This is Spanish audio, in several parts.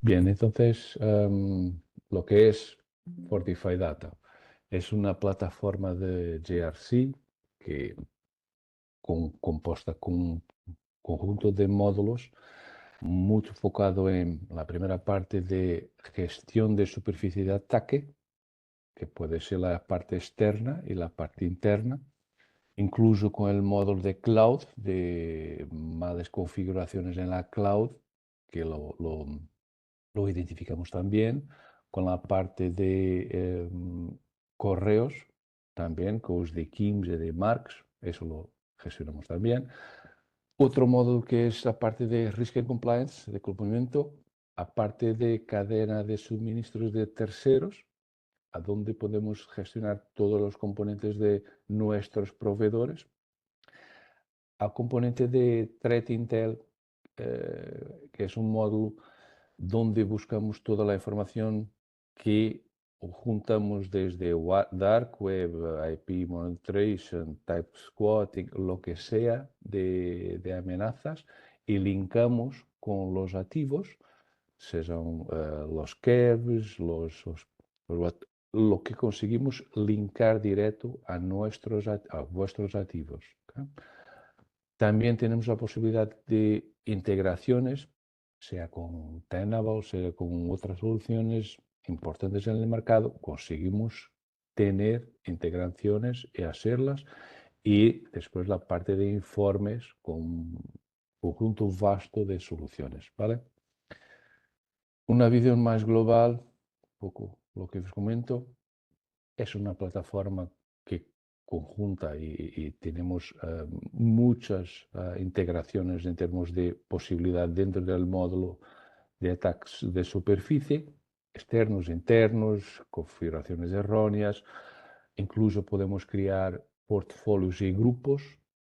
Bien, entonces lo que es Fortify Data es una plataforma de GRC que composta con un conjunto de módulos muy enfocado en la primera parte de gestión de superficie de ataque, que puede ser la parte externa y la parte interna, incluso con el módulo de cloud, de más configuraciones en la cloud, que lo identificamos también, con la parte de correos, también con los de Kims y de Marks, eso lo gestionamos también. Otro módulo que es la parte de Risk and Compliance, de cumplimiento, aparte de cadena de suministros de terceros, a donde podemos gestionar todos los componentes de nuestros proveedores, al componente de Threat Intel, que es un módulo donde buscamos toda la información que juntamos desde Dark Web, IP Monitoring, Type Squatting, lo que sea de amenazas, y linkamos con los activos, sean los KERBs, lo que conseguimos linkar directo a vuestros activos. ¿Okay? También tenemos la posibilidad de integraciones, sea con Tenable, sea con otras soluciones importantes en el mercado. Conseguimos tener integraciones y hacerlas. Y después la parte de informes con un conjunto vasto de soluciones. ¿Vale? Una visión más global, un poco lo que os comento, es una plataforma que conjunta y tenemos muchas integraciones en términos de posibilidad dentro del módulo de ataques de superficie, externos, internos, configuraciones erróneas. Incluso podemos crear portfolios y grupos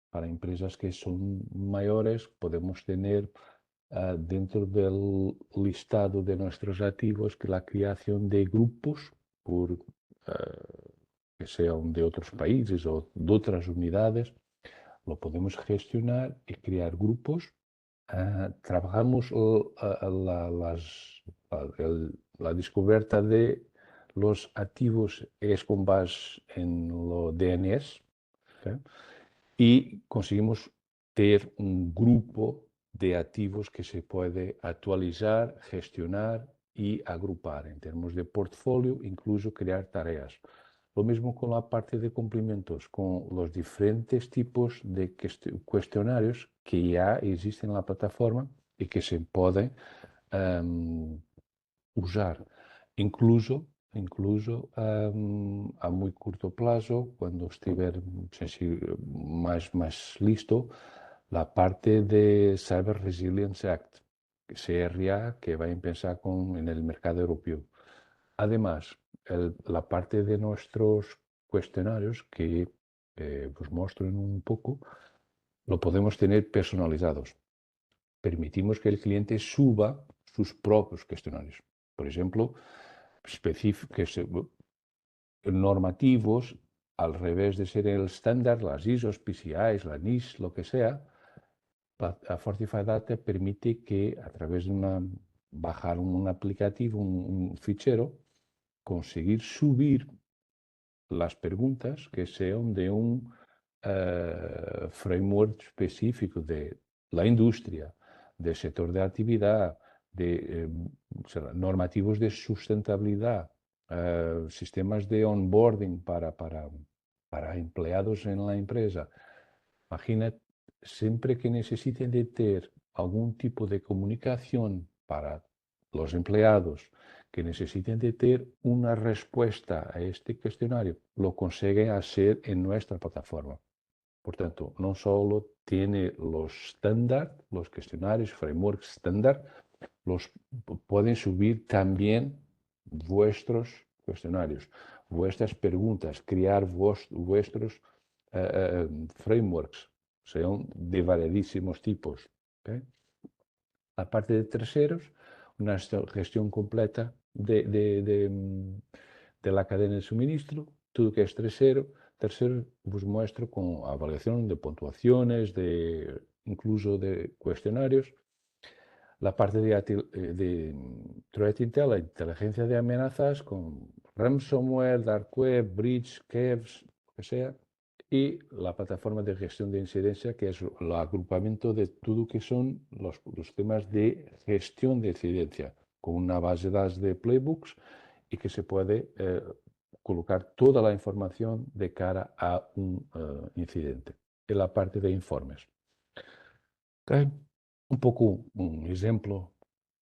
para empresas que son mayores. Podemos tener dentro del listado de nuestros activos que la creación de grupos por que sean de otros países o de otras unidades, lo podemos gestionar y crear grupos. Trabajamos la descubierta de los activos es con base en los DNS, ¿okay? Y conseguimos tener un grupo de activos que se puede actualizar, gestionar y agrupar en términos de portfolio, incluso crear tareas. Lo mismo con la parte de cumplimientos, con los diferentes tipos de cuestionarios que ya existen en la plataforma y que se pueden usar. Incluso a muy corto plazo, cuando estiver más listo, la parte de Cyber Resilience Act, CRA, que va a empezar en el mercado europeo. Además, la parte de nuestros cuestionarios, que os muestro en un poco, lo podemos tener personalizados. Permitimos que el cliente suba sus propios cuestionarios. Por ejemplo, normativos, al revés de ser el estándar, las ISOs, PCIs, la NIS, lo que sea, Fortify Data permite que a través de bajar un aplicativo, un fichero, conseguir subir las preguntas que sean de un framework específico de la industria, del sector de actividad, de normativos de sustentabilidad, sistemas de onboarding para empleados en la empresa. Imagina, siempre que necesiten de tener algún tipo de comunicación para los empleados, que necesiten de tener una respuesta a este cuestionario, lo consiguen hacer en nuestra plataforma. Por tanto, no solo tiene los estándar, los cuestionarios, frameworks estándar, los pueden subir también vuestros cuestionarios, vuestras preguntas, crear vuestros frameworks, sean de variedísimos tipos. ¿Okay? Aparte de terceros, una gestión completa de la cadena de suministro, todo que es tercero os muestro con avaliación de puntuaciones, incluso de cuestionarios. la parte de Threat Intel, la inteligencia de amenazas con ransomware, dark web, breach, kevs, lo que sea, y la plataforma de gestión de incidencia, que es el agrupamiento de todo que son los temas de gestión de incidencia, con una base de datos de playbooks y que se puede colocar toda la información de cara a un incidente. En la parte de informes. Okay. Un poco un ejemplo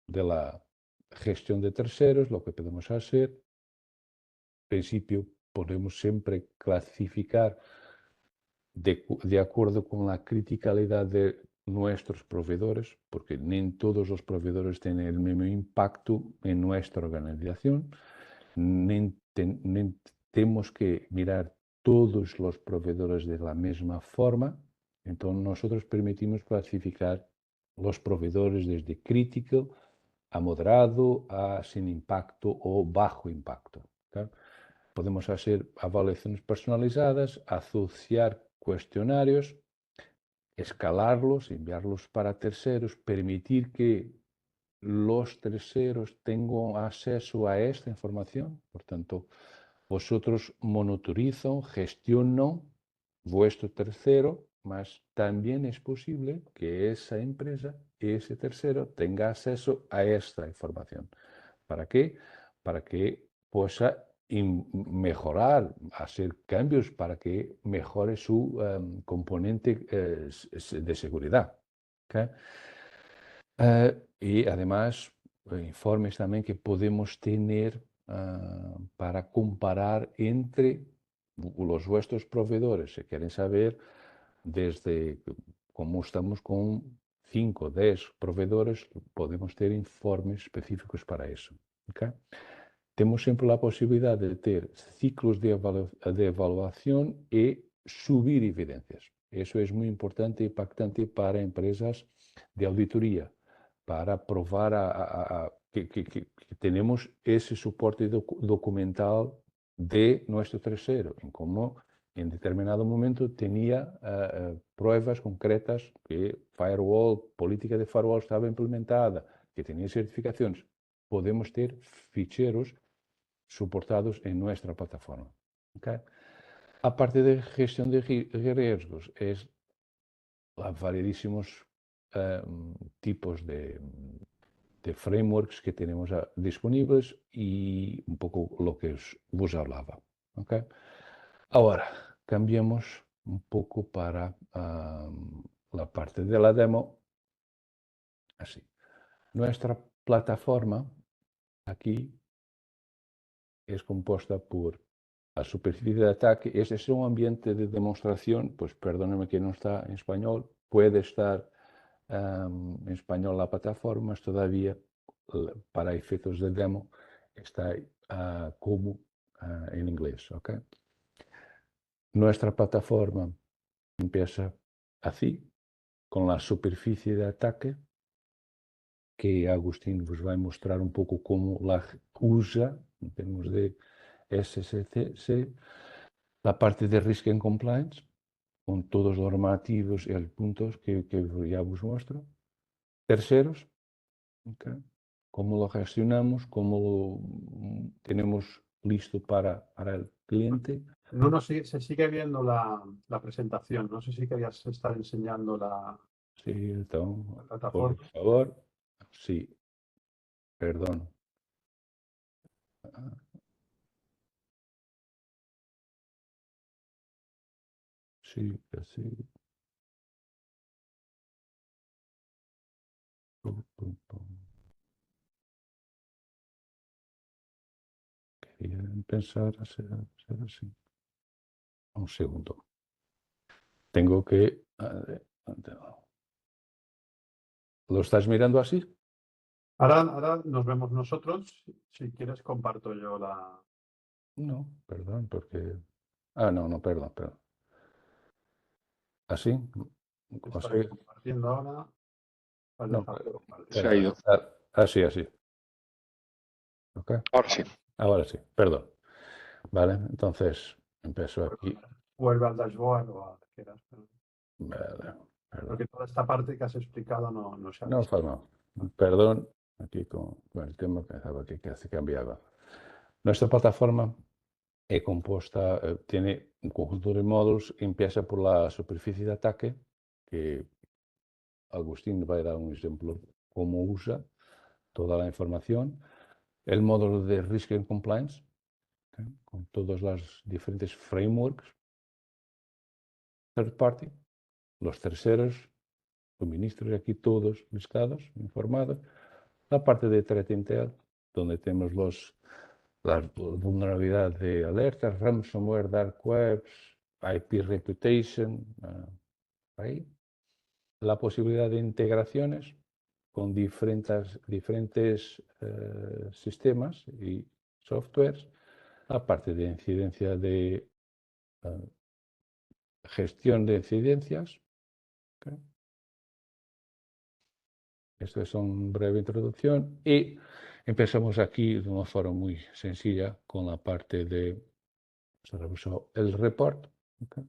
de la gestión de terceros, lo que podemos hacer. En principio, podemos siempre clasificar de acuerdo con la criticalidad de nuestros proveedores, porque no todos los proveedores tienen el mismo impacto en nuestra organización. Tenemos que mirar todos los proveedores de la misma forma. Entonces, nosotros permitimos clasificar los proveedores desde crítico a moderado, a sin impacto o bajo impacto. ¿Okay? Podemos hacer evaluaciones personalizadas, asociar cuestionarios, escalarlos, enviarlos para terceros, permitir que los terceros tengan acceso a esta información. Por tanto, vosotros monitorizan, gestionan vuestro tercero, mas también es posible que esa empresa, ese tercero, tenga acceso a esta información. ¿Para qué? Para que pueda mejorar, hacer cambios para que mejore su componente de seguridad. ¿Okay? Y además, informes también que podemos tener para comparar entre los vuestros proveedores. Si quieren saber desde cómo estamos con 5 o 10 proveedores, podemos tener informes específicos para eso. ¿Okay? Tenemos siempre la posibilidad de tener ciclos de evaluación y subir evidencias. Eso es muy importante e impactante para empresas de auditoría, para probar que tenemos ese soporte documental de nuestro tercero, en cómo en determinado momento tenía pruebas concretas que política de firewall estaba implementada, que tenía certificaciones. Podemos ter ficheros soportados en nuestra plataforma. ¿Okay? Aparte de gestión de riesgos, es variedísimos tipos de frameworks que tenemos disponibles y un poco lo que vos hablaba. ¿Okay? Ahora, cambiemos un poco para la parte de la demo. Así. Nuestra plataforma aquí es compuesta por la superficie de ataque. Este es un ambiente de demostración, pues perdónenme que no está en español, puede estar en español la plataforma, todavía para efectos de demo está como en inglés. ¿Okay? Nuestra plataforma empieza así, con la superficie de ataque, que Agustín os vai mostrar un pouco como la usa en termos de SCC, la parte de Risk and Compliance, con todos los normativos y los puntos que ya os muestro. Terceros, okay, cómo lo gestionamos, cómo lo tenemos listo para el cliente. Nuno, se sigue viendo la presentación. No sé si querías estar enseñando la Sí, entonces, plataforma. por favor. Sí, perdón. Sí, sí. Pum, pum, pum. Quería pensar a ser así. Un segundo. Tengo que... ¿Lo estás mirando así? Ahora nos vemos nosotros. Si quieres, comparto yo la. No, perdón, porque... Ah, no, perdón. ¿Así? Estoy ¿Consigue? compartiendo ahora. Vas No, dejando compartir. Se ha ido. Así. ¿Ok? Ahora sí. Ahora sí, perdón. Vale, entonces empiezo aquí. Vuelve al dashboard o a lo que quieras. Vale, perdón. Porque toda esta parte que has explicado no se ha No, visto. no. Perdón, aquí con el tema pensaba que se cambiaba. Nuestra plataforma es compuesta, tiene un conjunto de módulos, empieza por la superficie de ataque, que Agustín va a dar un ejemplo cómo usa toda la información. El módulo de Risk and Compliance, con todos los diferentes frameworks. Third party, los terceros, suministros aquí todos listados, informados. La parte de Threat Intel, donde tenemos las vulnerabilidades de alertas, ransomware, dark webs, IP reputation, ahí. La posibilidad de integraciones con diferentes sistemas y softwares, aparte de incidencia de gestión de incidencias. ¿Okay? Esto es una breve introducción y empezamos aquí de una forma muy sencilla con la parte de el report. ¿Okay?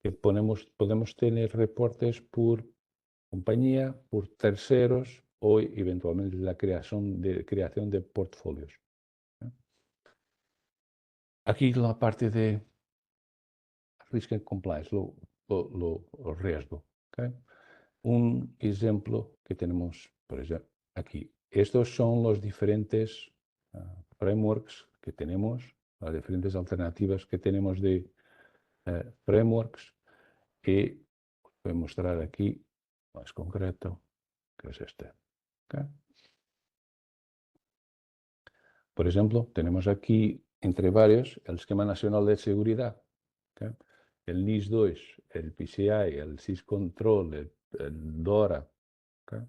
Que podemos tener reportes por compañía, por terceros o eventualmente la creación de portfolios. ¿Okay? Aquí la parte de Risk and Compliance, lo riesgo. ¿Okay? Un ejemplo que tenemos, por ejemplo, aquí. Estos son los diferentes frameworks que tenemos, las diferentes alternativas que tenemos de frameworks, que voy a mostrar aquí más concreto, que es este. ¿Okay? Por ejemplo, tenemos aquí, entre varios, el Esquema Nacional de Seguridad, ¿okay? El NIS2, el PCI, el SysControl, el DORA. ¿Okay?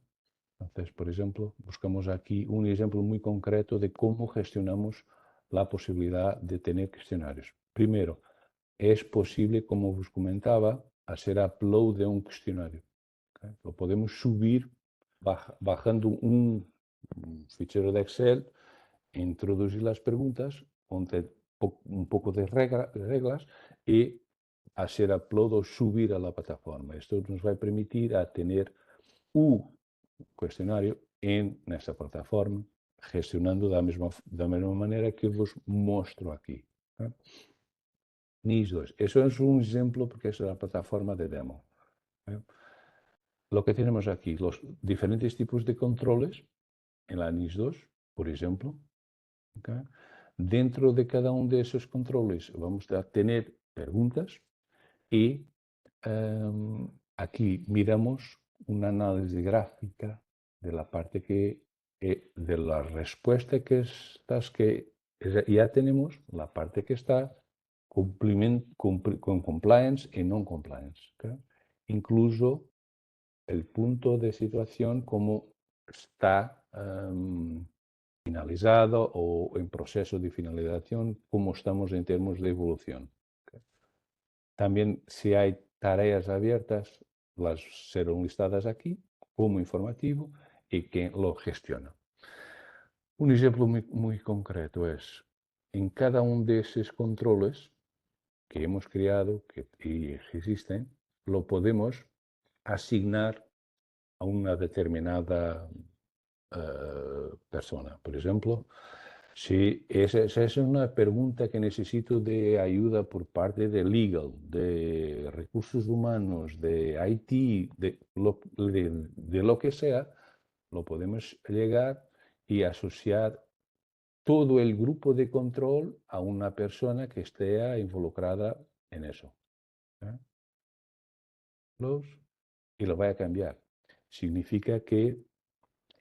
Entonces, por ejemplo, buscamos aquí un ejemplo muy concreto de cómo gestionamos la posibilidad de tener cuestionarios. Primero, es posible, como os comentaba, hacer upload de un cuestionario. ¿Okay? Lo podemos subir bajando un fichero de Excel, introducir las preguntas, un poco de reglas y hacer upload o subir a la plataforma. Esto nos va a permitir a tener un cuestionario en nuestra plataforma, gestionando de la misma manera que os mostro aquí. ¿Eh? NIS2. Eso es un ejemplo porque es la plataforma de demo. ¿Eh? Lo que tenemos aquí, los diferentes tipos de controles en la NIS2, por ejemplo. ¿Okay? Dentro de cada uno de esos controles vamos a tener preguntas y aquí miramos una análisis gráfica de la parte de la respuesta que ya tenemos, la parte que está con compliance y non-compliance. ¿Okay? Incluso el punto de situación como está finalizado o en proceso de finalización, cómo estamos en términos de evolución. ¿Okay? También si hay tareas abiertas, las serán listadas aquí como informativo y quién lo gestiona. Un ejemplo muy concreto es, en cada uno de esos controles que hemos creado y existen, lo podemos asignar a una determinada persona. Por ejemplo, si esa es una pregunta que necesito de ayuda por parte de legal, de recursos humanos, de IT, de lo que sea, lo podemos llegar y asociar todo el grupo de control a una persona que esté involucrada en eso. ¿Eh? Y lo voy a cambiar. Significa que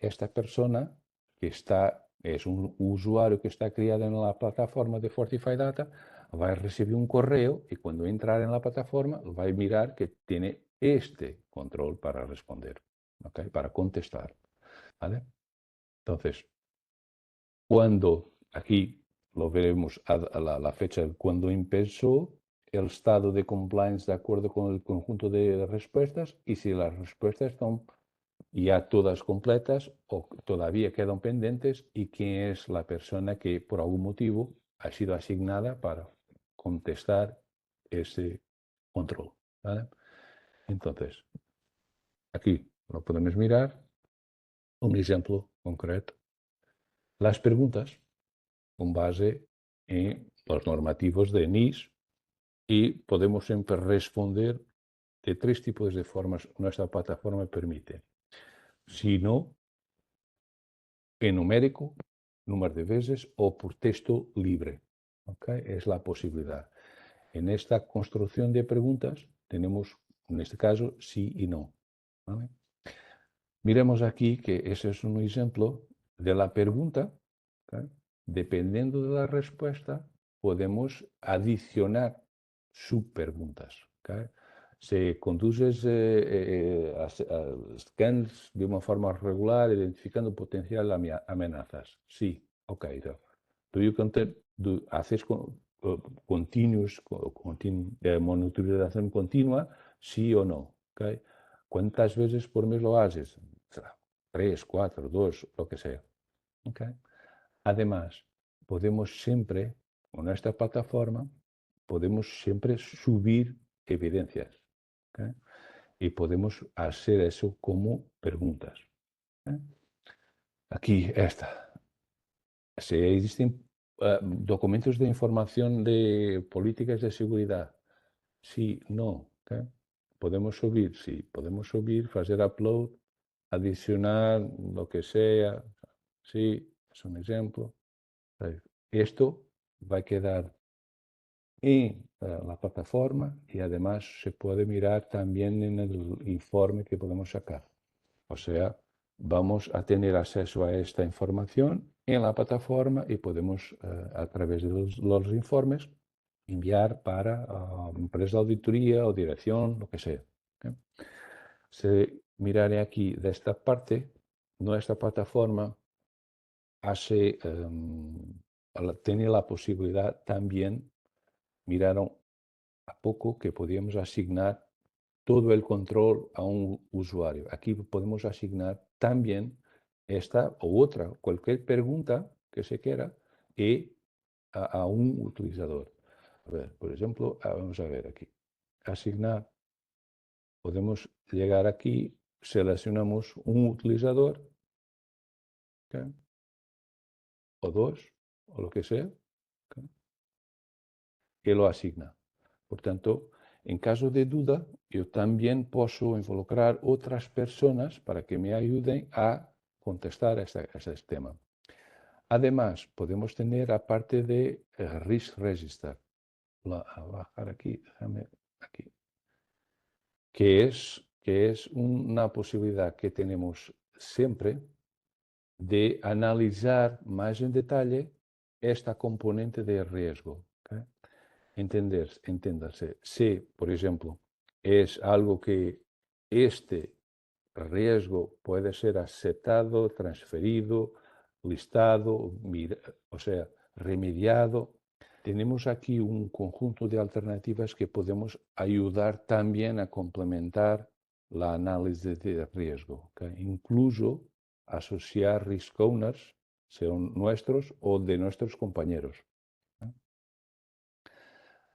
esta persona es un usuario que está creado en la plataforma de Fortify Data, va a recibir un correo y cuando entrar en la plataforma va a mirar que tiene este control para responder, ¿okay? Para contestar. ¿Vale? Entonces, cuando aquí lo veremos a la fecha cuando empezó el estado de compliance de acuerdo con el conjunto de respuestas y si las respuestas están ya todas completas o todavía quedan pendientes y quién es la persona que por algún motivo ha sido asignada para contestar ese control. ¿Vale? Entonces, aquí lo podemos mirar Un ejemplo concreto. Las preguntas con base en los normativos de NIS y podemos siempre responder de 3 tipos de formas nuestra plataforma permite. Si no, en numérico, número de veces o por texto libre. ¿Okay? Es la posibilidad. En esta construcción de preguntas tenemos, en este caso, sí y no. ¿Vale? Miremos aquí que ese es un ejemplo de la pregunta. ¿Okay? Dependiendo de la respuesta, podemos adicionar subpreguntas. ¿Okay? Si conduces a scans de una forma regular, identificando potencial amenazas. Sí, ok. Do you haces monitorización continua? Sí o no. Okay. ¿Cuántas veces por mes lo haces? 3, 4, 2, lo que sea. Okay. Además, podemos siempre, con esta plataforma, podemos siempre subir evidencias. ¿Okay? Y podemos hacer eso como preguntas. ¿Okay? Aquí está. Si existen documentos de información de políticas de seguridad. Sí, no. ¿Okay? Podemos subir, sí. Podemos subir, hacer upload, adicionar, lo que sea. Sí, es un ejemplo. Esto va a quedar en la plataforma y además se puede mirar también en el informe que podemos sacar. O sea, vamos a tener acceso a esta información en la plataforma y podemos, a través de los informes, enviar para empresa de auditoría o dirección, lo que sea. ¿Okay? Si miraré aquí de esta parte, nuestra plataforma tiene la posibilidad también, miraron a poco que podíamos asignar todo el control a un usuario. Aquí podemos asignar también esta u otra, cualquier pregunta que se quiera y a un utilizador. A ver, por ejemplo, vamos a ver aquí. Asignar. Podemos llegar aquí, seleccionamos un utilizador, ¿okay? O dos, o lo que sea, ¿okay? Que lo asigna. Por tanto, en caso de duda, yo también puedo involucrar otras personas para que me ayuden a contestar a este tema. Además, podemos tener, aparte de Risk Register, a bajar aquí, déjame aquí, que es una posibilidad que tenemos siempre de analizar más en detalle esta componente de riesgo. ¿Okay? Enténdase, si, por ejemplo, es algo que este riesgo puede ser aceptado, transferido, listado, o sea, remediado. Tenemos aquí un conjunto de alternativas que podemos ayudar también a complementar la análisis de riesgo. ¿Okay? Incluso asociar risk owners, sean nuestros o de nuestros compañeros.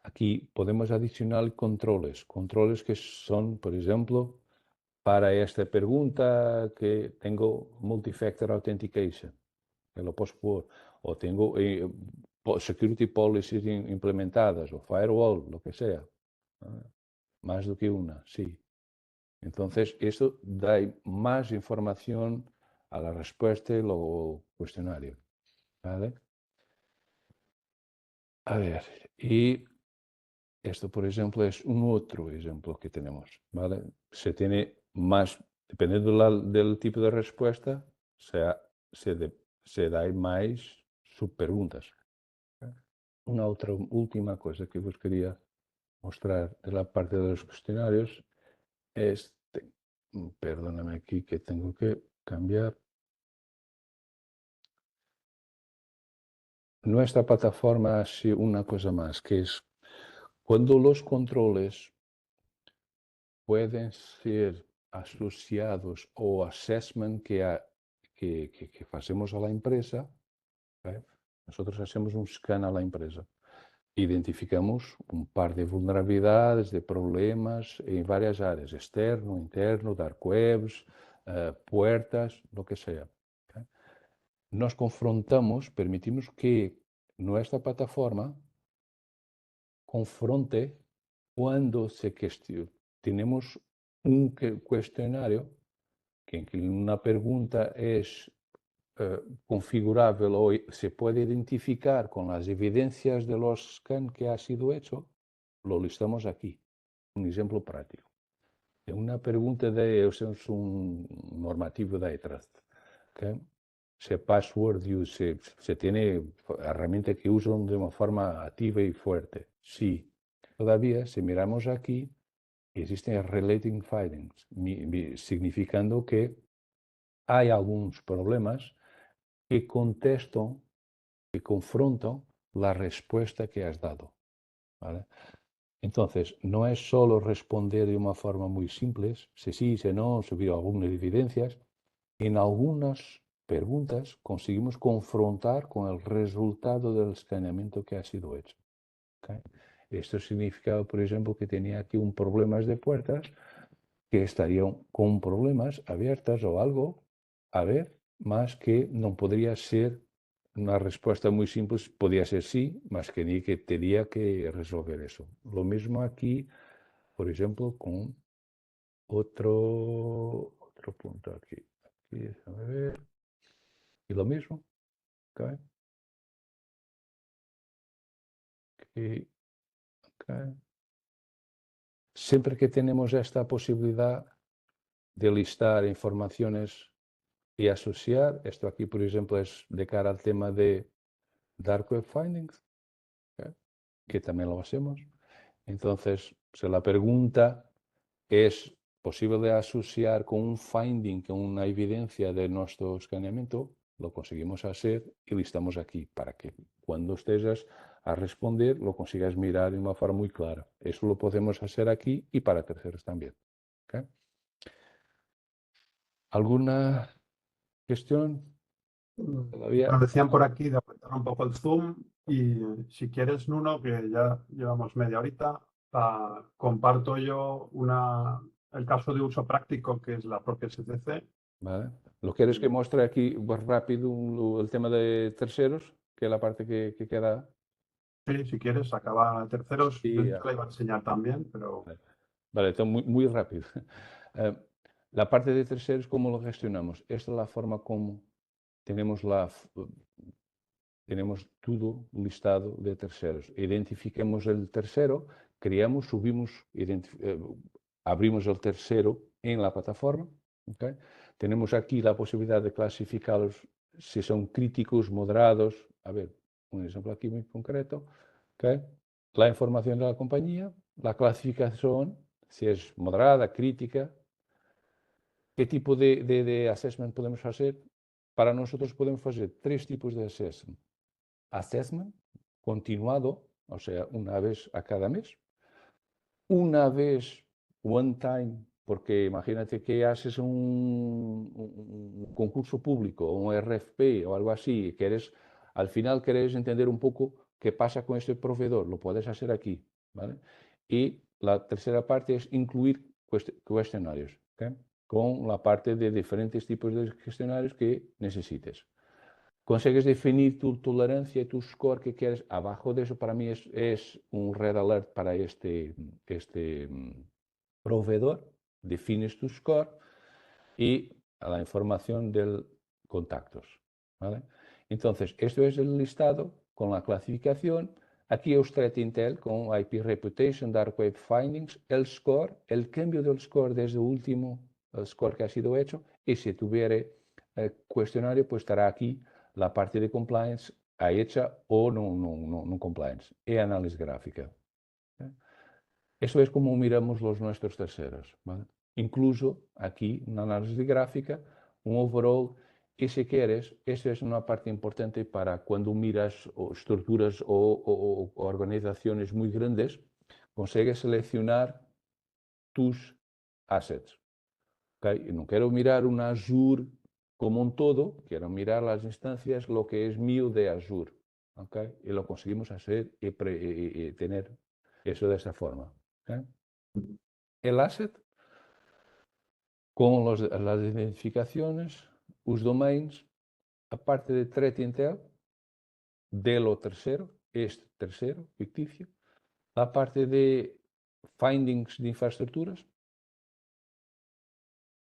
Aquí podemos adicionar controles que son, por ejemplo, para esta pregunta que tengo multi-factor authentication, que lo puedo poner, o tengo security policies implementadas, o firewall, lo que sea. Más do que una, sí. Entonces, esto da más información a la respuesta del cuestionario. ¿Vale? A ver, y esto, por ejemplo, es un otro ejemplo que tenemos, ¿vale? Se tiene más, dependiendo del tipo de respuesta, se da más subpreguntas. Una otra última cosa que os quería mostrar de la parte de los cuestionarios es, perdóname aquí que tengo que cambiar. Nuestra plataforma hace una cosa más, que es cuando los controles pueden ser asociados o assessment que hacemos a la empresa, ¿okay? Nosotros hacemos un scan a la empresa. Identificamos un par de vulnerabilidades, de problemas en varias áreas, externo, interno, dark webs, puertas, lo que sea. ¿Okay? Nos confrontamos, permitimos que nuestra plataforma confronte cuando tenemos un cuestionario que en que una pregunta es configurable o se puede identificar con las evidencias de los scans que ha sido hecho, lo listamos aquí. Un ejemplo práctico. Una pregunta es un normativo de iTrust. ¿Okay? Se password se tiene herramientas que usan de una forma activa y fuerte. Sí. Todavía, si miramos aquí, existen relating findings, significando que hay algunos problemas que contestan, que confrontan la respuesta que has dado. ¿Vale? Entonces, no es solo responder de una forma muy simple, si sí, si no, subir algunas evidencias. En algunas preguntas conseguimos confrontar con el resultado del escaneamiento que ha sido hecho. ¿Okay? Esto significaba, por ejemplo, que tenía aquí un problema de puertas que estarían con problemas abiertas o algo, a ver, más que no podría ser una respuesta muy simple, podría ser sí, más que ni que tenía que resolver eso. Lo mismo aquí, por ejemplo, con otro punto aquí. Aquí, déjame ver. Y lo mismo, ¿okay? Aquí, okay. Siempre que tenemos esta posibilidad de listar informaciones y asociar, esto aquí, por ejemplo, es de cara al tema de Dark Web Findings, ¿okay? Que también lo hacemos. Entonces, si la pregunta es posible de asociar con un finding, con una evidencia de nuestro escaneamiento, lo conseguimos hacer y listamos aquí para que cuando estés a responder lo consigas mirar de una forma muy clara. Eso lo podemos hacer aquí y para terceros también. ¿Okay? ¿Alguna cuestión? Todavía. Nos decían por aquí de aumentar un poco el zoom y si quieres, Nuno, que ya llevamos media horita, comparto yo el caso de uso práctico que es la propia SCC. ¿Vale? ¿Lo quieres que muestre aquí pues, rápido el tema de terceros? Que es la parte que queda. Sí, si quieres, acaba terceros. Yo Sí, te la iba a enseñar también, pero vale, entonces muy rápido. La parte de terceros, ¿cómo lo gestionamos? Esta es la forma como tenemos, tenemos todo listado de terceros. Identificamos el tercero, creamos, subimos, abrimos el tercero en la plataforma. ¿Okay? Tenemos aquí la posibilidad de clasificarlos si son críticos, moderados. A ver, un ejemplo aquí muy concreto. ¿Okay? La información de la compañía, la clasificación, si es moderada, crítica. ¿Qué tipo de assessment podemos hacer? Para nosotros podemos hacer tres tipos de assessment. Assessment continuado, o sea, una vez a cada mes. Una vez, one time, porque imagínate que haces un concurso público, un RFP o algo así, al final querés entender un poco qué pasa con este proveedor, lo puedes hacer aquí, ¿vale? Y la tercera parte es incluir cuestionarios, ¿okay? Con la parte de diferentes tipos de cuestionarios que necesites. Consigues definir tu tolerancia y tu score que quieres. Abajo de eso para mí es un red alert para este proveedor. Defines tu score y la información de contactos. ¿Vale? Entonces, esto es el listado con la clasificación. Aquí es Threat Intel con IP Reputation, Dark Web Findings, el score, el cambio del score desde el último score que ha sido hecho. Y si tuviera cuestionario, pues estará aquí la parte de compliance hecha o no compliance y análisis gráfica. ¿Okay? Eso es como miramos los nuestros terceros. ¿Vale? Incluso aquí, una análisis de gráfica, un overall, y si quieres, esa es una parte importante para cuando miras estructuras o organizaciones muy grandes, consigues seleccionar tus assets. ¿Okay? Y no quiero mirar un Azure como un todo, quiero mirar las instancias, lo que es mío de Azure. ¿Okay? Y lo conseguimos hacer y tener eso de esa forma. ¿Okay? El asset con las identificaciones, los domains, a parte de threat intel, de lo tercero, este tercero ficticio, la parte de findings de infraestructuras,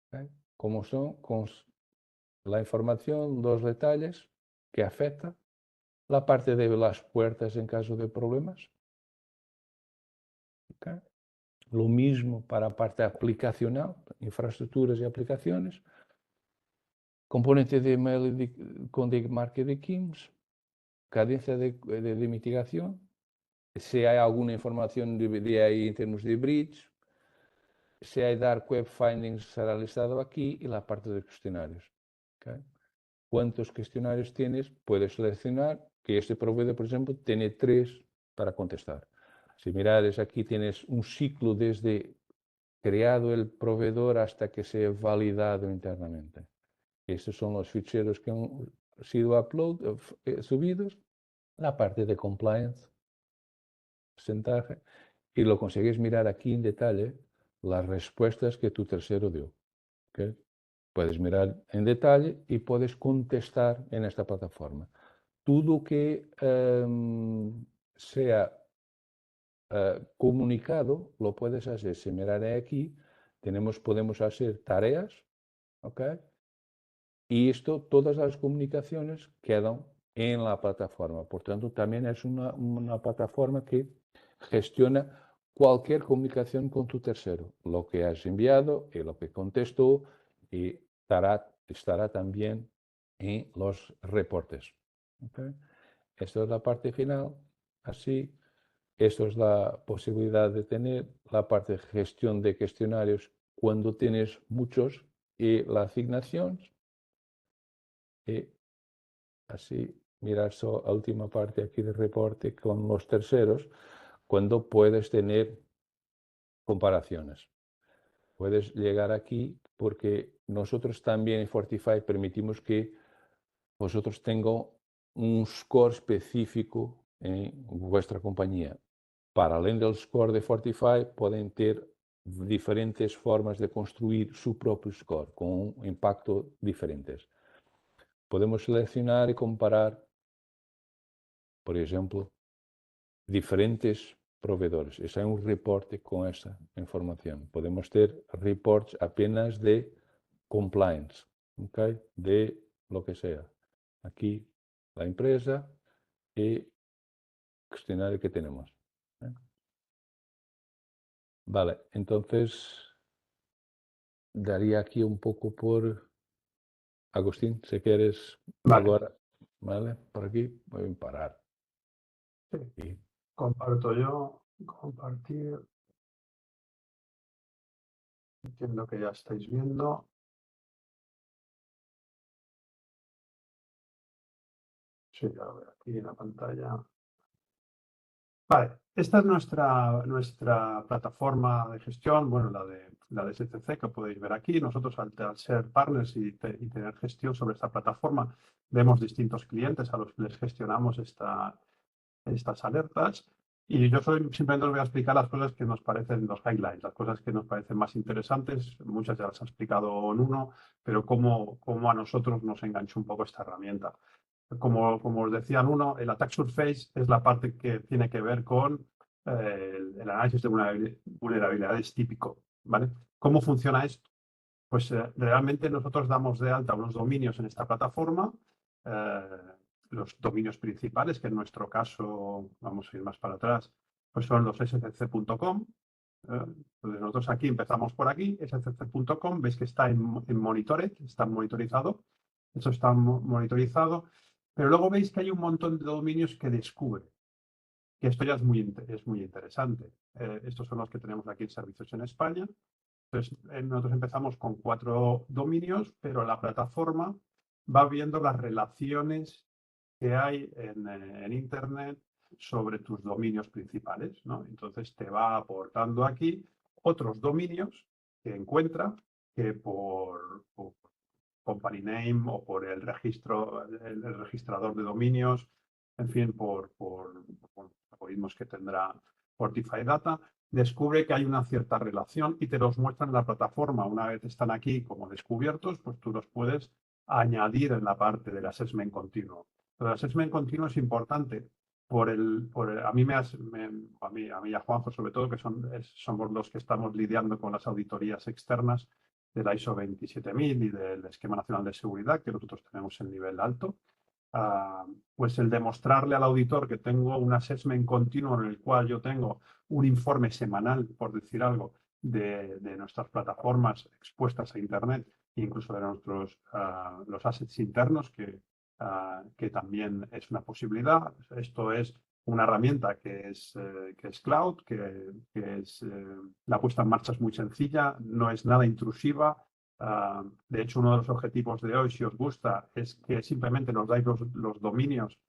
¿okay? Como son con la información, los detalles que afecta, la parte de las puertas en caso de problemas, ¿okay? Lo mismo para la parte aplicacional, infraestructuras y aplicaciones, componente de email con marca de KIMS, cadencia de mitigación, si hay alguna información de ahí en términos de bridge, si hay dark web findings será listado aquí y la parte de cuestionarios. ¿Okay? ¿Cuántos cuestionarios tienes? Puedes seleccionar que este proveedor, por ejemplo, tiene 3 para contestar. Si mirares aquí tienes un ciclo desde creado el proveedor hasta que sea validado internamente. Estos son los ficheros que han sido subidos. La parte de compliance, porcentaje, y lo consigues mirar aquí en detalle las respuestas que tu tercero dio. ¿Okay? Puedes mirar en detalle y puedes contestar en esta plataforma. Todo que sea comunicado lo puedes hacer. Si miraré aquí, podemos hacer tareas, ¿ok? Y esto, todas las comunicaciones quedan en la plataforma. Por tanto, también es una plataforma que gestiona cualquier comunicación con tu tercero. Lo que has enviado y lo que contestó y estará también en los reportes. ¿Okay? Esto es la parte final. Así, esto es la posibilidad de tener la parte de gestión de cuestionarios cuando tienes muchos y la asignación. Y así mirar la última parte aquí del reporte con los terceros, cuando puedes tener comparaciones. Puedes llegar aquí porque nosotros también en Fortify permitimos que vosotros tengan un score específico en vuestra compañía. Para além del score de Fortify, pueden ter diferentes formas de construir su propio score con un impacto diferentes. Podemos seleccionar y comparar, por ejemplo, diferentes proveedores. Ese es un reporte con esa información. Podemos ter reports apenas de compliance, ¿okay? De lo que sea. Aquí la empresa y cuestionario que tenemos. ¿Eh? Vale, entonces daría aquí un poco por Agustín, si quieres Vale. ahora, ¿vale? Por aquí voy a parar. Sí. Y Comparto yo, compartir. Entiendo que ya estáis viendo. Sí, ya lo veo aquí en la pantalla. Vale, esta es nuestra plataforma de gestión, bueno, la de SCC que podéis ver aquí. Nosotros al ser partners y tener gestión sobre esta plataforma, vemos distintos clientes a los que les gestionamos estas alertas. Y yo simplemente os voy a explicar las cosas que nos parecen los highlights, las cosas que nos parecen más interesantes. Muchas ya las ha explicado Nuno, pero cómo a nosotros nos enganchó un poco esta herramienta. Como os decía Nuno, el attack surface es la parte que tiene que ver con el análisis de vulnerabilidades típico. ¿Vale? ¿Cómo funciona esto? Pues realmente nosotros damos de alta unos dominios en esta plataforma, los dominios principales, que en nuestro caso, vamos a ir más para atrás, pues son los scc.com. Entonces nosotros aquí empezamos por aquí, scc.com, veis que está en monitored, está monitorizado, eso está monitorizado, pero luego veis que hay un montón de dominios que descubre, que esto ya es muy interesante. Estos son los que tenemos aquí en servicios en España. Entonces, nosotros empezamos con 4 dominios, pero la plataforma va viendo las relaciones que hay en Internet sobre tus dominios principales, ¿no? Entonces te va aportando aquí otros dominios que encuentra que por company name o por el registrador de dominios, en fin, por algoritmos que tendrá Fortify Data, descubre que hay una cierta relación y te los muestra en la plataforma. Una vez están aquí como descubiertos, pues tú los puedes añadir en la parte del assessment continuo. El assessment continuo es importante a mí, a mí y a Juanjo sobre todo, que somos los que estamos lidiando con las auditorías externas de la ISO 27000 y del Esquema Nacional de Seguridad, que nosotros tenemos en nivel alto. Pues el demostrarle al auditor que tengo un assessment continuo en el cual yo tengo un informe semanal, por decir algo, de nuestras plataformas expuestas a Internet, incluso de los assets internos, que también es una posibilidad. Esto es una herramienta que es cloud, que es la puesta en marcha es muy sencilla, no es nada intrusiva. De hecho, uno de los objetivos de hoy, si os gusta, es que simplemente nos dais los dominios,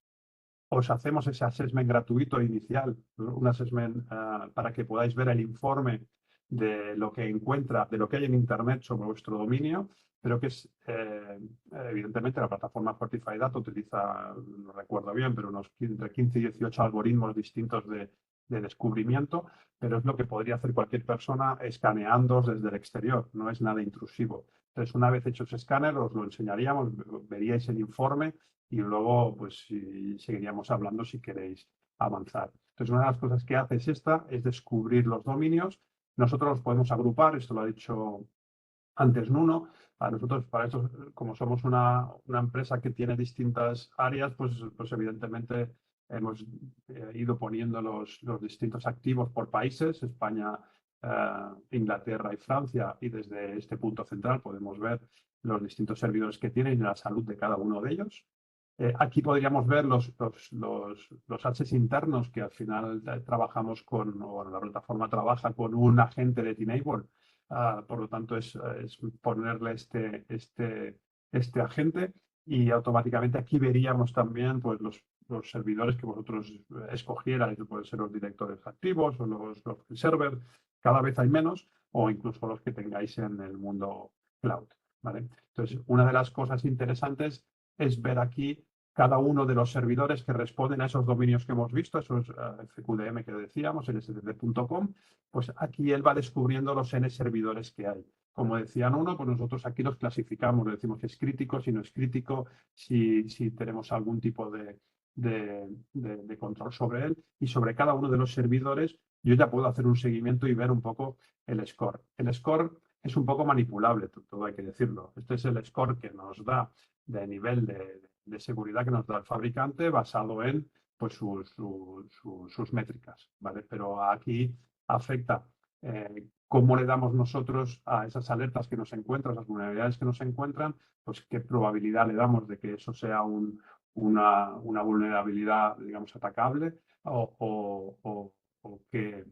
os hacemos ese assessment gratuito inicial, un assessment para que podáis ver el informe de lo que de lo que hay en Internet sobre vuestro dominio, pero que es, evidentemente, la plataforma Fortify Data utiliza, no recuerdo bien, pero entre 15 y 18 algoritmos distintos de descubrimiento, pero es lo que podría hacer cualquier persona escaneando desde el exterior, no es nada intrusivo. Entonces, una vez hecho ese escáner, os lo enseñaríamos, veríais el informe y luego pues seguiríamos hablando si queréis avanzar. Entonces, una de las cosas que hace es descubrir los dominios. Nosotros los podemos agrupar, esto lo ha dicho antes Nuno. A nosotros, para eso, como somos una empresa que tiene distintas áreas, pues evidentemente hemos ido poniendo los distintos activos por países, España, Inglaterra y Francia, y desde este punto central podemos ver los distintos servidores que tienen y la salud de cada uno de ellos. Aquí podríamos ver los assets internos que al final trabajamos o la plataforma trabaja con un agente de T-Enable. Por lo tanto, es ponerle este agente y automáticamente aquí veríamos también pues, los servidores que vosotros escogierais, pueden ser los directores activos o los servers, cada vez hay menos, o incluso los que tengáis en el mundo cloud. ¿Vale? Entonces, una de las cosas interesantes es ver aquí cada uno de los servidores que responden a esos dominios que hemos visto, esos FQDM que decíamos, lsdd.com, pues aquí él va descubriendo los N servidores que hay. Como decían uno, pues nosotros aquí los clasificamos, le decimos si es crítico, si no es crítico, si tenemos algún tipo de control sobre él, y sobre cada uno de los servidores yo ya puedo hacer un seguimiento y ver un poco el score. El score es un poco manipulable, todo hay que decirlo. Este es el score que nos da de nivel de seguridad que nos da el fabricante basado en pues, sus métricas, ¿vale? Pero aquí afecta cómo le damos nosotros a esas alertas que nos encuentran, esas vulnerabilidades que nos encuentran, pues qué probabilidad le damos de que eso sea una vulnerabilidad, digamos, atacable o qué,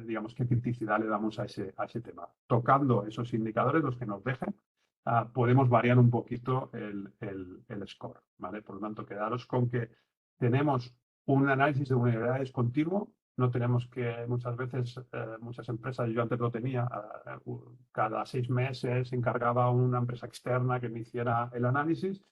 digamos, qué criticidad le damos a ese tema. Tocando esos indicadores, los que nos dejen, podemos variar un poquito el score, ¿vale? Por lo tanto, quedaros con que tenemos un análisis de vulnerabilidades continuo. No tenemos que, muchas veces, muchas empresas, yo antes lo tenía, cada 6 meses se encargaba una empresa externa que me hiciera el análisis,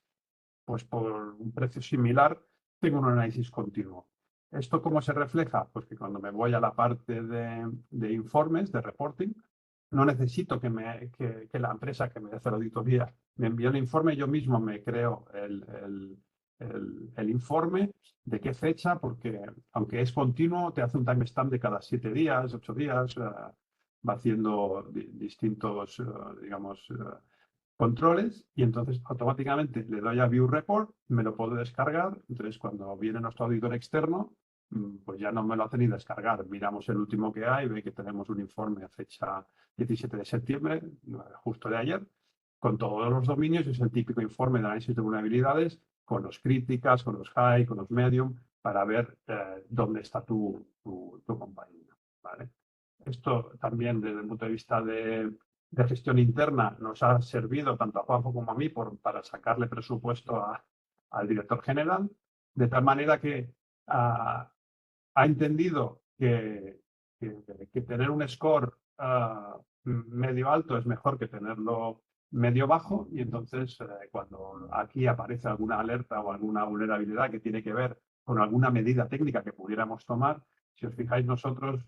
pues por un precio similar tengo un análisis continuo. ¿Esto cómo se refleja? Pues que cuando me voy a la parte de informes, de reporting, no necesito que la empresa que me hace la auditoría me envíe el informe, yo mismo me creo el informe, de qué fecha, porque aunque es continuo, te hace un timestamp de cada 7 días, 8 días, va haciendo distintos, digamos, controles, y entonces automáticamente le doy a View Report, me lo puedo descargar. Entonces, cuando viene nuestro auditor externo, pues ya no me lo hace ni descargar. Miramos el último que hay, ve que tenemos un informe a fecha 17 de septiembre, justo de ayer, con todos los dominios. Es el típico informe de análisis de vulnerabilidades, con los críticas, con los high, con los medium, para ver dónde está tu compañía, ¿vale? Esto también desde el punto de vista de gestión interna nos ha servido tanto a Juanjo como a mí para sacarle presupuesto al director general, de tal manera que ha entendido que tener un score medio alto es mejor que tenerlo medio bajo, y entonces cuando aquí aparece alguna alerta o alguna vulnerabilidad que tiene que ver con alguna medida técnica que pudiéramos tomar, si os fijáis, nosotros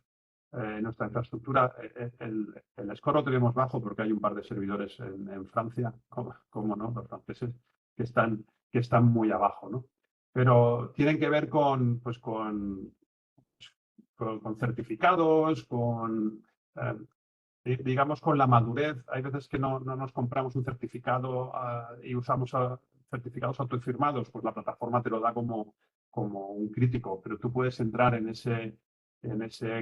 nuestra infraestructura. El score lo tenemos bajo porque hay un par de servidores en Francia, como no, los franceses, que están muy abajo, ¿no? Pero tienen que ver con certificados, digamos, con la madurez. Hay veces que no nos compramos un certificado y usamos certificados autofirmados, pues la plataforma te lo da como un crítico, pero tú puedes entrar en ese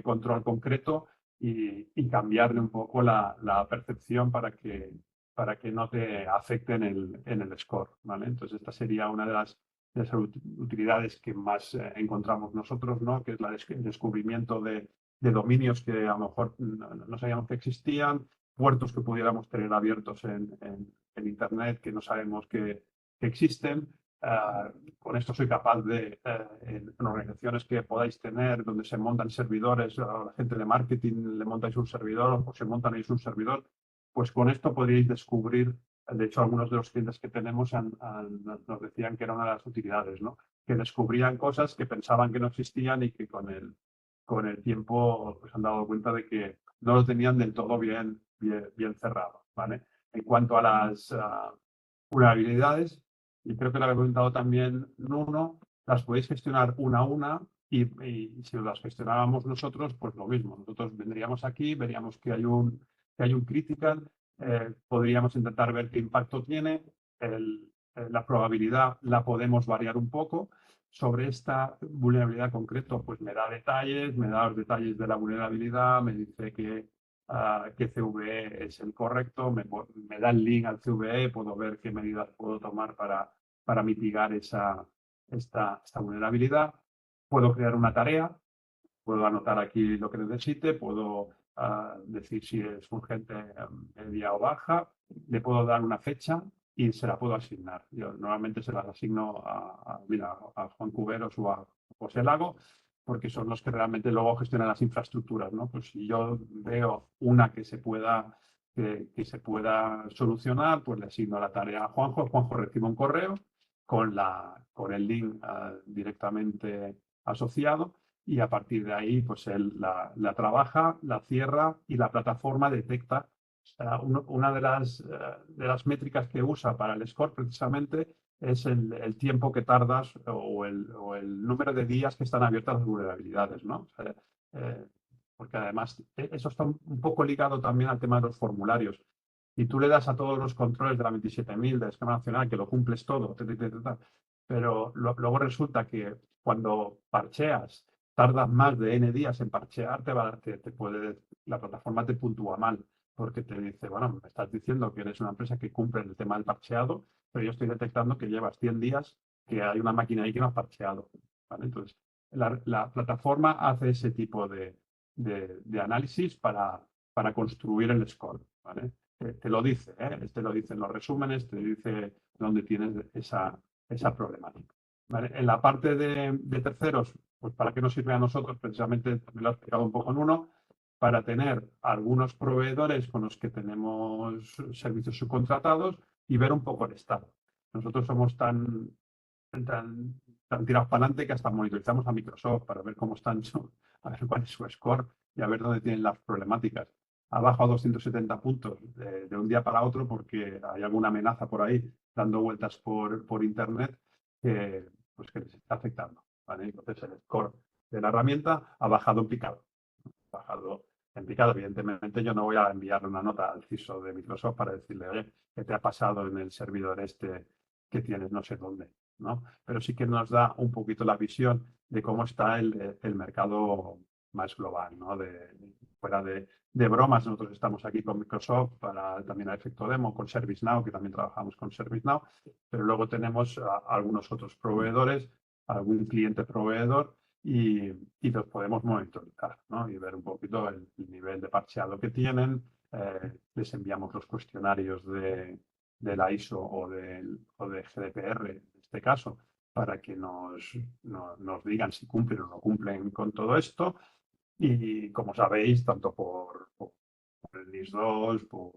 control concreto y cambiarle un poco la percepción para que no te afecte en el score, ¿vale? Entonces esta sería una de las utilidades que más encontramos nosotros, ¿no? Que es el descubrimiento de dominios que a lo mejor no sabíamos que existían, puertos que pudiéramos tener abiertos en Internet que no sabemos que existen. Con esto soy capaz de, en organizaciones que podáis tener, donde se montan servidores, a la gente de marketing le montáis un servidor o se montan un servidor, pues con esto podríais descubrir. De hecho, algunos de los clientes que tenemos nos decían que era una de las utilidades, ¿no? Que descubrían cosas que pensaban que no existían y que con el tiempo pues, han dado cuenta de que no lo tenían del todo bien cerrado, ¿vale? En cuanto a las vulnerabilidades, y creo que lo había comentado también Nuno, las podéis gestionar una a una y si las gestionábamos nosotros, pues lo mismo. Nosotros vendríamos aquí, veríamos que hay un critical, podríamos intentar ver qué impacto tiene, la probabilidad la podemos variar un poco. Sobre esta vulnerabilidad concreto, pues me da los detalles de la vulnerabilidad, me dice que CVE es el correcto, me da el link al CVE, puedo ver qué medidas puedo tomar para mitigar esta vulnerabilidad. Puedo crear una tarea, puedo anotar aquí lo que necesite, puedo decir si es urgente, media o baja, le puedo dar una fecha y se la puedo asignar. Yo normalmente se las asigno a Juan Cuberos o a José Lago, porque son los que realmente luego gestionan las infraestructuras, ¿no? Pues si yo veo una que se pueda solucionar, pues le asigno la tarea a Juanjo. Juanjo recibe un correo con el link directamente asociado y a partir de ahí pues él la trabaja, la cierra y la plataforma detecta. Una de las métricas que usa para el score precisamente es el tiempo que tardas o el número de días que están abiertas las vulnerabilidades, ¿no? O sea, porque además eso está un poco ligado también al tema de los formularios. Y tú le das a todos los controles de la 27.000 del esquema nacional que lo cumples todo, pero luego resulta que cuando parcheas tardas más de N días en parchear, la plataforma te puntúa mal, porque te dice, bueno, me estás diciendo que eres una empresa que cumple el tema del parcheado, pero yo estoy detectando que llevas 100 días que hay una máquina ahí que no has parcheado, ¿vale? Entonces, la plataforma hace ese tipo de análisis para construir el score, ¿vale? Te lo dice, te lo dice en los resúmenes, te dice dónde tienes esa problemática. ¿Vale? En la parte de terceros, pues ¿para qué nos sirve a nosotros? Precisamente, me lo he explicado un poco en uno, para tener algunos proveedores con los que tenemos servicios subcontratados y ver un poco el estado. Nosotros somos tan tirados para adelante que hasta monitorizamos a Microsoft para ver cómo están, a ver cuál es su score y a ver dónde tienen las problemáticas. Ha bajado 270 puntos de un día para otro porque hay alguna amenaza por ahí dando vueltas por Internet que les está afectando, ¿vale? Entonces el score de la herramienta ha bajado en picado. Ha bajado en picado. Evidentemente yo no voy a enviarle una nota al CISO de Microsoft para decirle, oye, ¿qué te ha pasado en el servidor este que tienes no sé dónde? ¿No? Pero sí que nos da un poquito la visión de cómo está el mercado más global, ¿no? Fuera de bromas, nosotros estamos aquí con Microsoft para también a efecto demo, con ServiceNow, que también trabajamos con ServiceNow, pero luego tenemos algunos otros proveedores, algún cliente proveedor y los podemos monitorizar, ¿no? Y ver un poquito el nivel de parcheado que tienen. Les enviamos los cuestionarios de la ISO o de GDPR, en este caso, para que nos digan si cumplen o no cumplen con todo esto. Y como sabéis, tanto por el NIS2, por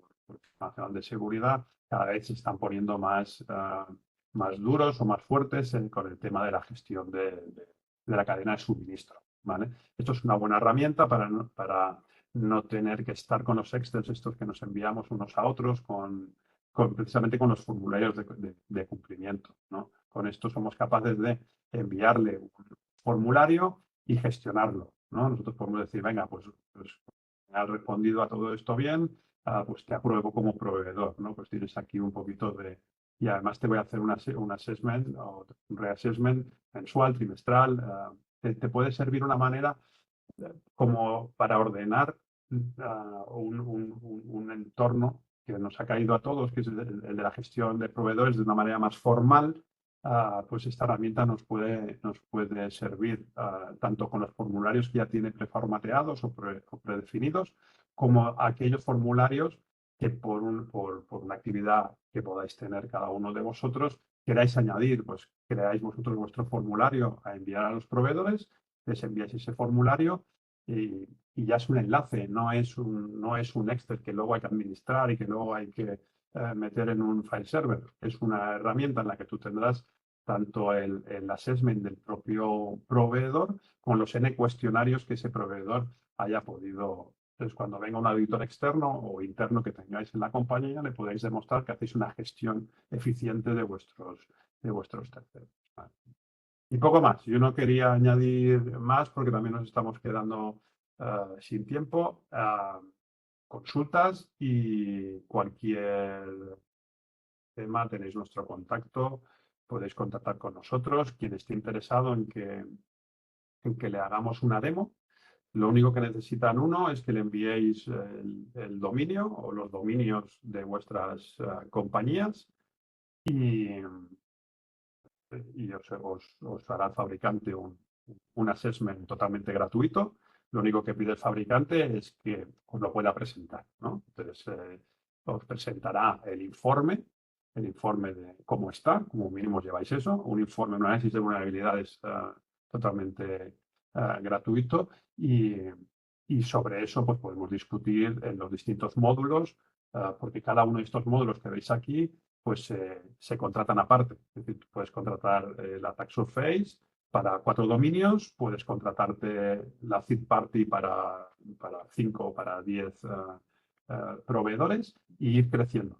Nacional de Seguridad, cada vez se están poniendo más duros o más fuertes con el tema de la gestión de la cadena de suministro, ¿vale? Esto es una buena herramienta para no tener que estar con los Excels estos que nos enviamos unos a otros precisamente con los formularios de cumplimiento, ¿no? Con esto somos capaces de enviarle un formulario y gestionarlo, ¿no? Nosotros podemos decir, venga, pues me has respondido a todo esto bien, pues te apruebo como proveedor, ¿no? Pues tienes aquí un poquito de... Y además te voy a hacer un assessment o un reassessment mensual, trimestral. Te puede servir una manera como para ordenar un entorno que nos ha caído a todos, que es el de la gestión de proveedores de una manera más formal. Pues esta herramienta nos puede servir tanto con los formularios que ya tiene preformateados o predefinidos, como aquellos formularios que por una actividad que podáis tener cada uno de vosotros queráis añadir, pues creáis vosotros vuestro formulario a enviar a los proveedores, les enviáis ese formulario y ya es un enlace, no es un Excel que luego hay que administrar y que luego hay que meter en un file server. Es una herramienta en la que tú tendrás tanto el assessment del propio proveedor con los N cuestionarios que ese proveedor haya podido. Entonces, cuando venga un auditor externo o interno que tengáis en la compañía, le podéis demostrar que hacéis una gestión eficiente de vuestros terceros. ¿Vale? Y poco más. Yo no quería añadir más porque también nos estamos quedando sin tiempo. Consultas y cualquier tema tenéis nuestro contacto. Podéis contactar con nosotros. Quien esté interesado en que le hagamos una demo, lo único que necesitan uno es que le enviéis el dominio o los dominios de vuestras compañías y os hará el fabricante un assessment totalmente gratuito. Lo único que pide el fabricante es que os lo pueda presentar, ¿no? Entonces, os presentará el informe de cómo está, como mínimo lleváis eso, un informe, un análisis de vulnerabilidades totalmente gratuito y sobre eso pues podemos discutir en los distintos módulos, porque cada uno de estos módulos que veis aquí pues se contratan aparte. Es decir, tú puedes contratar la Attack Surface para 4 dominios, puedes contratarte la third party para 5 o para 10 proveedores y ir creciendo.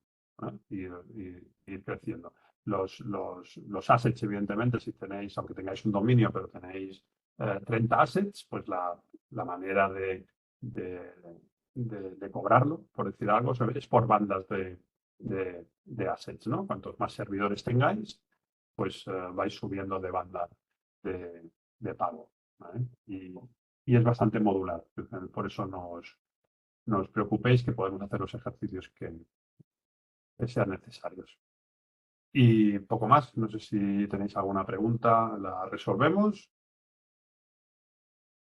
Ir creciendo. Los assets, evidentemente, si tenéis, aunque tengáis un dominio, pero tenéis 30 assets, pues la manera de cobrarlo, por decir algo, es por bandas de assets, ¿no? Cuantos más servidores tengáis, pues vais subiendo de banda de pago, ¿vale? Y es bastante modular. Por eso no os preocupéis que podemos hacer los ejercicios que sean necesarios. Y poco más. No sé si tenéis alguna pregunta, la resolvemos.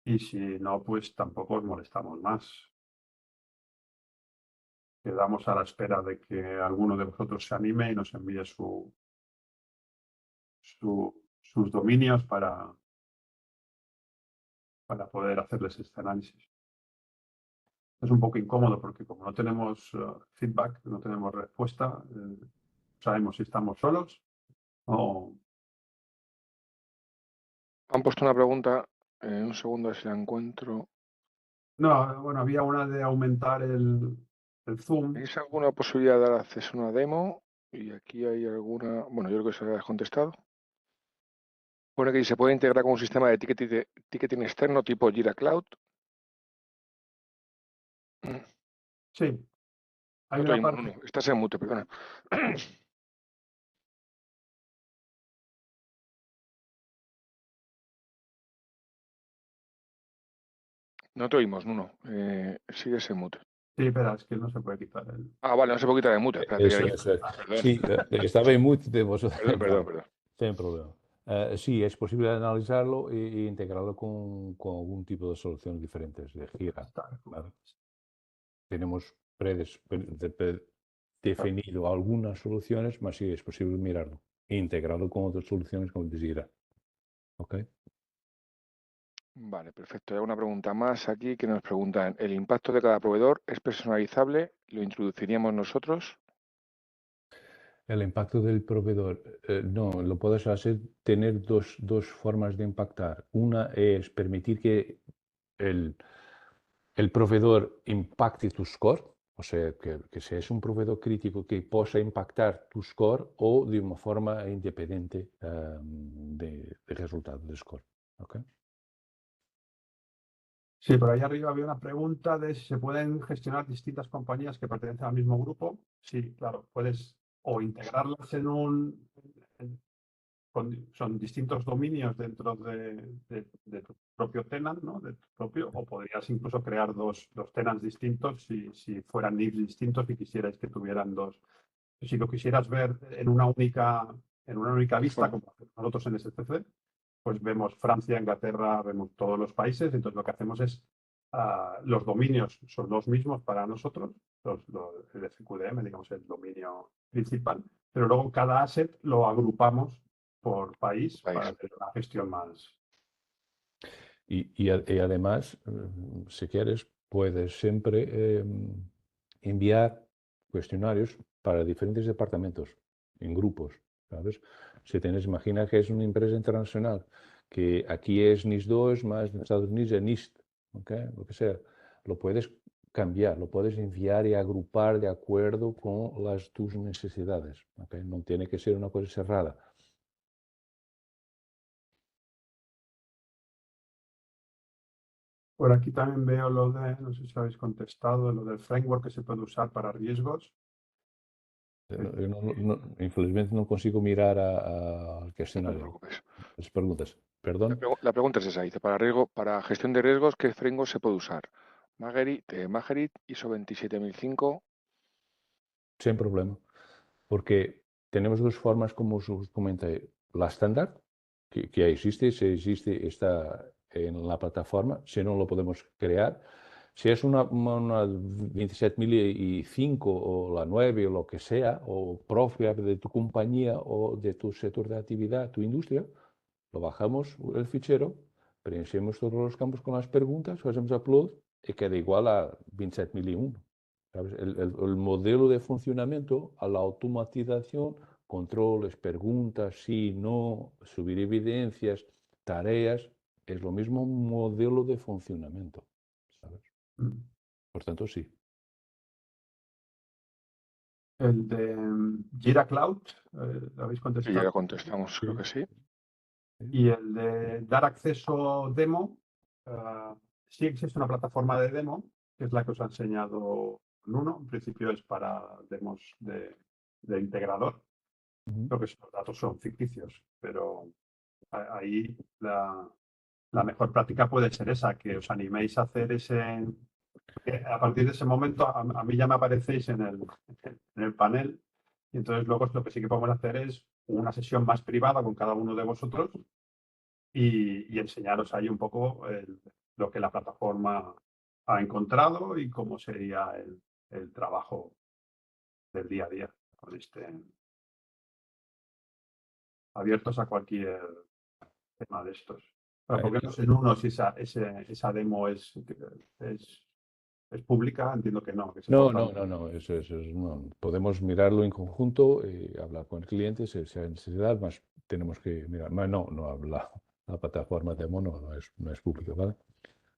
Y si no, pues tampoco os molestamos más. Quedamos a la espera de que alguno de vosotros se anime y nos envíe sus dominios para poder hacerles este análisis. Es un poco incómodo porque como no tenemos feedback, no tenemos respuesta, sabemos si estamos solos o... Han puesto una pregunta, un segundo a ver si la encuentro. No, bueno, había una de aumentar el zoom. ¿Tenéis alguna posibilidad de dar acceso a una demo? Y aquí hay alguna... Bueno, yo creo que se la has contestado. Pone que se puede integrar con un sistema de ticketing externo tipo Jira Cloud. Sí. Hay No, una parte... no, estás en mute, perdona. No te oímos, Nuno. Sigues en mute. Sí, espera, es que no se puede quitar el... Ah, vale, no se puede quitar de mute. Espérate, Eso, eso. perdón. Sí, estaba en mute de vosotros. Perdón. Sin problema. Sí, es posible analizarlo e integrarlo con algún tipo de soluciones diferentes de Jira. ¿Vale? Tenemos definido algunas soluciones, mas sí es posible mirarlo e integrarlo con otras soluciones como Jira. ¿Ok? Vale, perfecto. Hay una pregunta más aquí que nos preguntan, ¿el impacto de cada proveedor es personalizable? ¿Lo introduciríamos nosotros? El impacto del proveedor, no, lo puedes hacer, tener dos formas de impactar. Una es permitir que el proveedor impacte tu score, o sea, que seas un proveedor crítico que pueda impactar tu score o de una forma independiente de resultado del score. ¿Okay? Sí, por ahí arriba había una pregunta de si se pueden gestionar distintas compañías que pertenecen al mismo grupo. Sí, claro, puedes o integrarlas son distintos dominios dentro de tu propio tenant, ¿no? De tu propio, o podrías incluso crear dos tenants distintos si fueran NIFs distintos y quisierais que tuvieran dos. Si lo quisieras ver en una única vista, como nosotros en SCC, pues vemos Francia, Inglaterra, vemos todos los países. Entonces lo que hacemos es, los dominios son los mismos para nosotros, el FQDM, digamos, el dominio principal, pero luego cada asset lo agrupamos por país para hacer una gestión más. Y además, si quieres, puedes siempre enviar cuestionarios para diferentes departamentos, en grupos, ¿sabes? Si tienes, imagina que es una empresa internacional, que aquí es NIS2, más en Estados Unidos es NIST, ¿okay? Lo que sea, lo puedes cambiar, lo puedes enviar y agrupar de acuerdo con tus necesidades, ¿okay? No tiene que ser una cosa cerrada. Por aquí también veo no sé si habéis contestado, lo del framework que se puede usar para riesgos. Yo infelizmente no consigo mirar al No te cuestionario. preocupes. Las preguntas. ¿Perdón? La pregunta es esa, dice, para gestión de riesgos, ¿qué framework se puede usar? Marguerite, ISO 27005. Sin problema. Porque tenemos dos formas, como os comenté. La estándar, que ya existe, si existe, está en la plataforma. Si no, lo podemos crear. Si es una 27005 o la 9 o lo que sea, o propia de tu compañía o de tu sector de actividad, tu industria, lo bajamos el fichero, preenchemos todos los campos con las preguntas, hacemos upload y queda igual a 27001. ¿Sabes? El modelo de funcionamiento a la automatización, controles, preguntas, sí, no, subir evidencias, tareas, es lo mismo modelo de funcionamiento. ¿Sabes? Por tanto, sí. El de Jira Cloud, ¿lo habéis contestado? Sí, ya lo contestamos, creo que sí. Y el de dar acceso demo, sí existe una plataforma de demo, que es la que os ha enseñado Nuno. En principio es para demos de integrador. Creo que los datos son ficticios, pero ahí la mejor práctica puede ser esa, que os animéis a hacer a partir de ese momento, a mí ya me aparecéis en el panel, y entonces luego lo que sí que podemos hacer es una sesión más privada con cada uno de vosotros y enseñaros ahí un poco lo que la plataforma ha encontrado y cómo sería el trabajo del día a día con abiertos a cualquier tema de estos. Porque no sé en uno si esa demo es pública, entiendo que no. No. No. Podemos mirarlo en conjunto y hablar con el cliente si hay necesidad, más tenemos que mirar. No habla. La plataforma demo no es pública, ¿vale?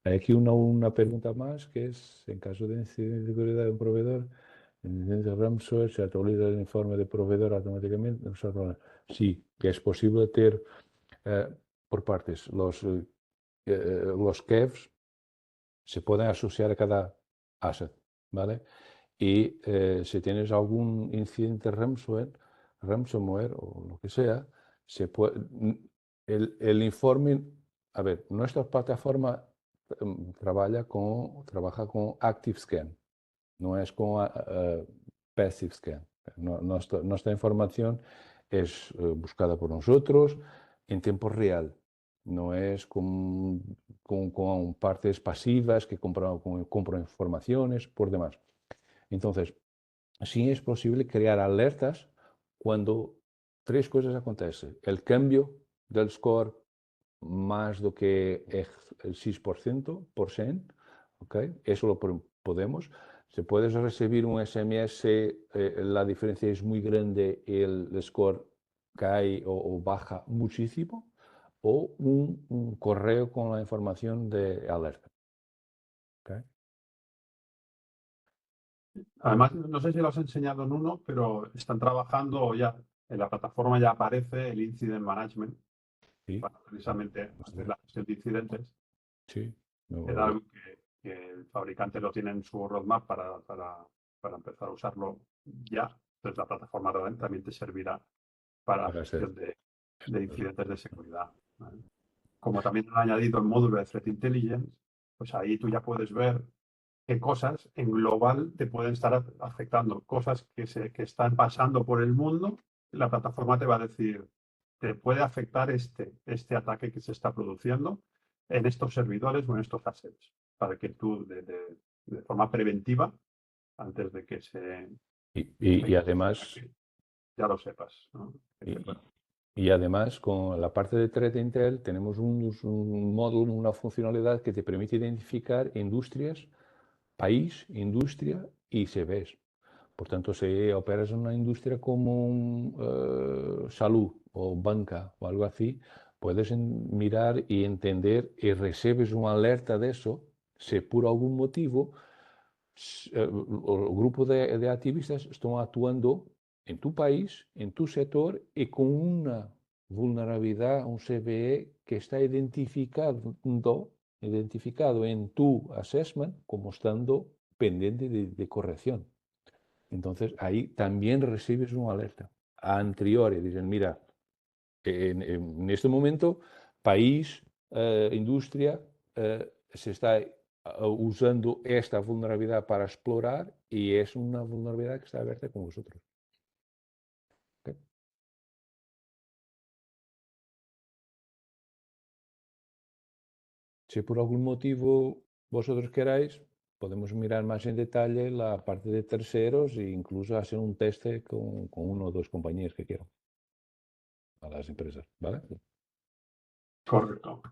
Hay aquí una pregunta más, que es, en caso de incidente de seguridad de un proveedor, en incidente de ransomware, se actualiza el informe de proveedor automáticamente. Sí, que es posible tener por partes. Los KEVs se pueden asociar a cada asset, ¿vale? Y si tienes algún incidente ransomware o lo que sea, el informe, a ver, nuestra plataforma trabaja con ActiveScan, no es con PassiveScan. Nuestra información es buscada por nosotros en tiempo real. No es con partes pasivas que compran informaciones por demás. Entonces, sí es posible crear alertas cuando tres cosas acontecen. El cambio del score más do que el 6%, ¿okay? Eso lo podemos. Si puedes recibir un SMS, la diferencia es muy grande, el score cae o baja muchísimo, o un correo con la información de alerta. ¿Okay? Además, no sé si lo has enseñado en uno, pero están trabajando ya, en la plataforma ya aparece el Incident Management, Sí, para precisamente hacer la gestión de incidentes. sí. Era algo que el fabricante lo tiene en su roadmap para empezar a usarlo ya. Entonces la plataforma también te servirá para la Para hacer. gestión de incidentes de seguridad, ¿vale? Como también han añadido el módulo de Threat Intelligence, pues ahí tú ya puedes ver qué cosas en global te pueden estar afectando, cosas que están pasando por el mundo. La plataforma te va a decir, te puede afectar este ataque que se está produciendo en estos servidores o en estos assets, para que tú de forma preventiva, antes de que se... Y además... ya lo sepas, ¿no? Y además, con la parte de Threat Intel, tenemos un módulo, una funcionalidad que te permite identificar industrias, país, industria y CVs. Por tanto, si operas en una industria como salud o banca o algo así, puedes mirar y entender y recibes una alerta de eso, si por algún motivo el grupo de activistas están actuando en tu país, en tu sector y con una vulnerabilidad, un CVE que está identificado en tu assessment como estando pendiente de corrección. Entonces ahí también recibes una alerta. A priori dicen, mira, en este momento, país, industria, se está usando esta vulnerabilidad para explorar y es una vulnerabilidad que está abierta con vosotros. ¿Okay? Si por algún motivo vosotros queráis, podemos mirar más en detalle la parte de terceros e incluso hacer un teste con uno o dos compañías que quieran a las empresas, ¿vale? Correcto.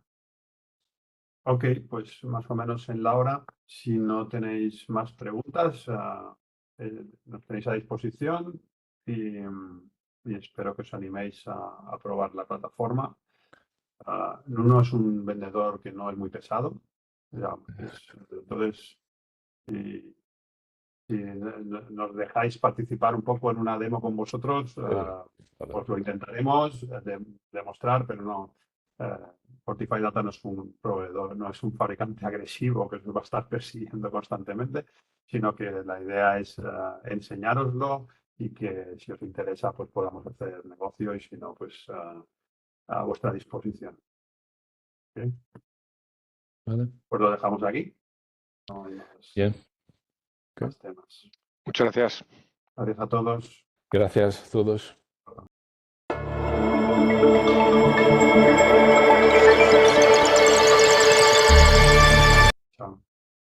Ok, pues más o menos en la hora. Si no tenéis más preguntas, nos tenéis a disposición y espero que os animéis a probar la plataforma. Nuno es un vendedor que no es muy pesado. Entonces, si nos dejáis participar un poco en una demo con vosotros, pues lo intentaremos demostrar, pero no. Fortify Data no es un proveedor, no es un fabricante agresivo que os va a estar persiguiendo constantemente, sino que la idea es enseñároslo y que si os interesa, pues podamos hacer negocio y si no, pues a vuestra disposición. ¿Okay? ¿Vale? Pues lo dejamos aquí. No hay más, Bien. más temas. Muchas gracias. Gracias a todos. Gracias a todos.